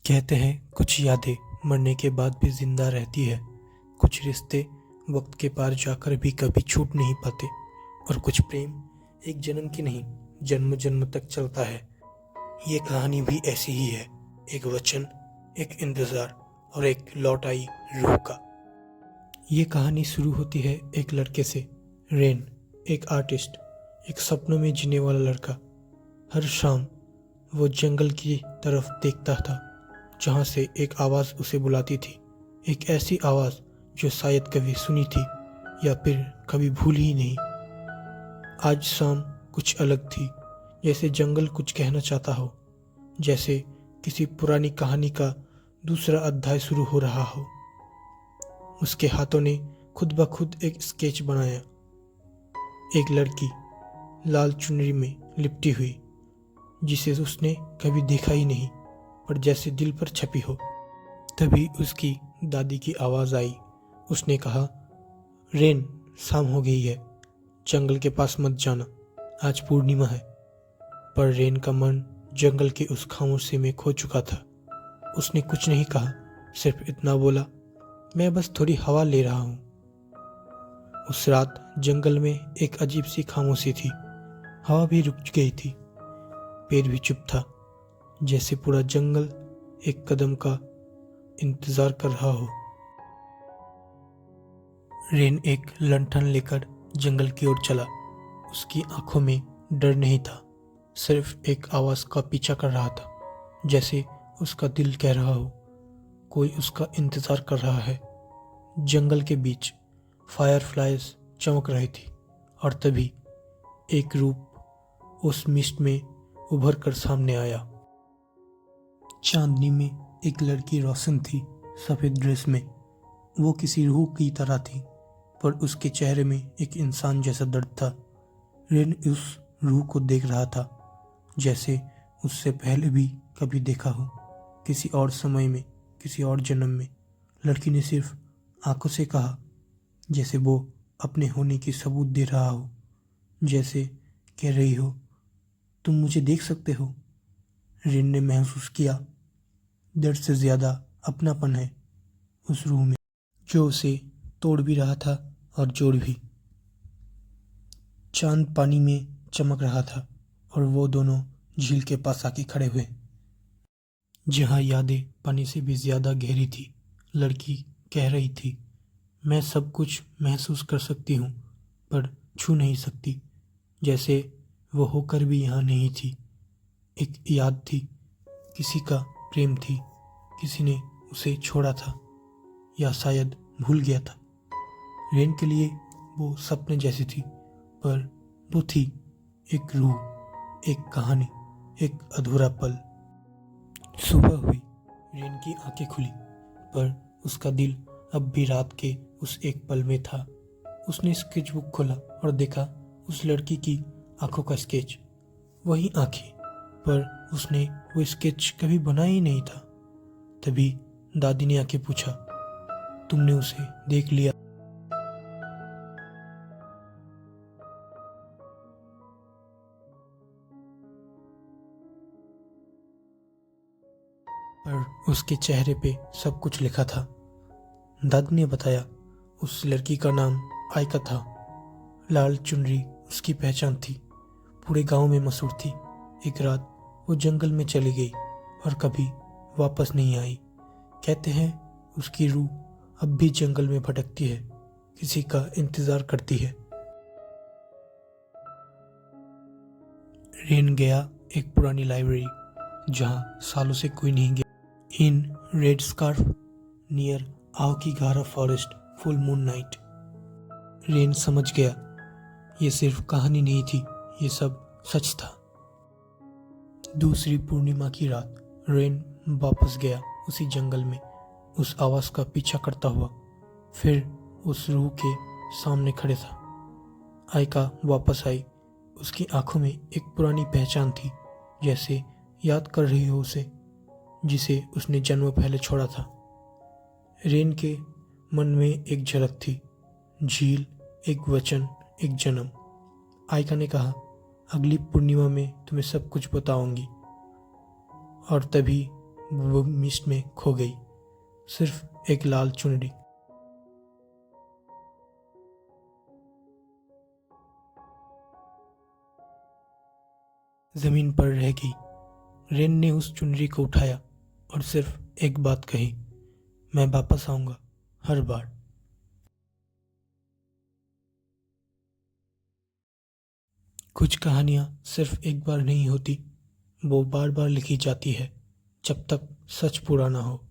कहते हैं कुछ यादें मरने के बाद भी जिंदा रहती है। कुछ रिश्ते वक्त के पार जाकर भी कभी छूट नहीं पाते और कुछ प्रेम एक जन्म की नहीं जन्म जन्म तक चलता है। ये कहानी भी ऐसी ही है, एक वचन, एक इंतजार और एक लौट आई रूह का। ये कहानी शुरू होती है एक लड़के से, रेन, एक आर्टिस्ट, एक सपनों में जीने वाला लड़का। हर शाम वो जंगल की तरफ देखता था जहाँ से एक आवाज़ उसे बुलाती थी, एक ऐसी आवाज़ जो शायद कभी सुनी थी या फिर कभी भूली ही नहीं। आज शाम कुछ अलग थी, जैसे जंगल कुछ कहना चाहता हो, जैसे किसी पुरानी कहानी का दूसरा अध्याय शुरू हो रहा हो। उसके हाथों ने खुद ब खुद एक स्केच बनाया, एक लड़की लाल चुनरी में लिपटी हुई जिसे उसने कभी देखा ही नहीं, पर जैसे दिल पर छपी हो। तभी उसकी दादी की आवाज़ आई। उसने कहा, रेन, शाम हो गई है, जंगल के पास मत जाना, आज पूर्णिमा है। पर रेन का मन जंगल के उस खामोशी में खो चुका था। उसने कुछ नहीं कहा, सिर्फ इतना बोला, मैं बस थोड़ी हवा ले रहा हूँ। उस रात जंगल में एक अजीब सी खामोशी थी। हवा भी रुक गई थी, पेड़ भी चुप था, जैसे पूरा जंगल एक कदम का इंतजार कर रहा हो। रेन एक लंठन लेकर जंगल की ओर चला। उसकी आंखों में डर नहीं था, सिर्फ एक आवाज का पीछा कर रहा था, जैसे उसका दिल कह रहा हो कोई उसका इंतजार कर रहा है। जंगल के बीच फायरफ्लाइज चमक रही थी और तभी एक रूप उस मिस्ट में उभर कर सामने आया। चांदनी में एक लड़की रोशन थी, सफेद ड्रेस में। वो किसी रूह की तरह थी, पर उसके चेहरे में एक इंसान जैसा दर्द था। रेन उस रूह को देख रहा था, जैसे उससे पहले भी कभी देखा हो, किसी और समय में, किसी और जन्म में। लड़की ने सिर्फ आंखों से कहा, जैसे वो अपने होने की सबूत दे रहा हो, जैसे कह रही हो, तुम मुझे देख सकते हो। रेन ने महसूस किया, दर्द से ज्यादा अपनापन है उस रूह में, जो उसे तोड़ भी रहा था और जोड़ भी। चांद पानी में चमक रहा था और वो दोनों झील के पास आके खड़े हुए, जहाँ यादें पानी से भी ज्यादा गहरी थी। लड़की कह रही थी, मैं सब कुछ महसूस कर सकती हूँ पर छू नहीं सकती, जैसे वो होकर भी यहाँ नहीं थी। एक याद थी, किसी का प्रेम थी, किसी ने उसे छोड़ा था या शायद भूल गया था। रेन के लिए वो सपने जैसी थी, पर वो थी एक रूह, एक कहानी, एक अधूरा पल। सुबह हुई, रेन की आंखें खुली, पर उसका दिल अब भी रात के उस एक पल में था। उसने स्केचबुक खोला और देखा उस लड़की की आंखों का स्केच, वही आंखें, पर उसने वो स्केच कभी बनाया ही नहीं था। तभी दादी ने आके पूछा, तुमने उसे देख लिया? पर उसके चेहरे पे सब कुछ लिखा था। दादी ने बताया, उस लड़की का नाम आयका था। लाल चुनरी उसकी पहचान थी, पूरे गांव में मशहूर थी। एक रात वो जंगल में चली गई और कभी वापस नहीं आई। कहते हैं उसकी रूह अब भी जंगल में भटकती है, किसी का इंतजार करती है। रेन गया एक पुरानी लाइब्रेरी, जहाँ सालों से कोई नहीं गया। In red scarf near Aokigahara forest, full moon night. Rain समझ गया, ये सिर्फ कहानी नहीं थी, ये सब सच था। दूसरी पूर्णिमा की रात रेन वापस गया उसी जंगल में, उस आवाज का पीछा करता हुआ। फिर उस रूह के सामने खड़े था। आयका वापस आई, उसकी आंखों में एक पुरानी पहचान थी, जैसे याद कर रही हो उसे, जिसे उसने जन्म पहले छोड़ा था। रेन के मन में एक झलक थी, झील, एक वचन, एक जन्म। आयका ने कहा, अगली पूर्णिमा में तुम्हें सब कुछ बताऊंगी। और तभी वो मिस्ट में खो गई, सिर्फ एक लाल चुनरी। जमीन पर रह गई। रेन ने उस चुनरी को उठाया और सिर्फ एक बात कही, मैं वापस आऊंगा हर बार। कुछ कहानियां सिर्फ एक बार नहीं होती, वो बार बार लिखी जाती है जब तक सच पूरा ना हो।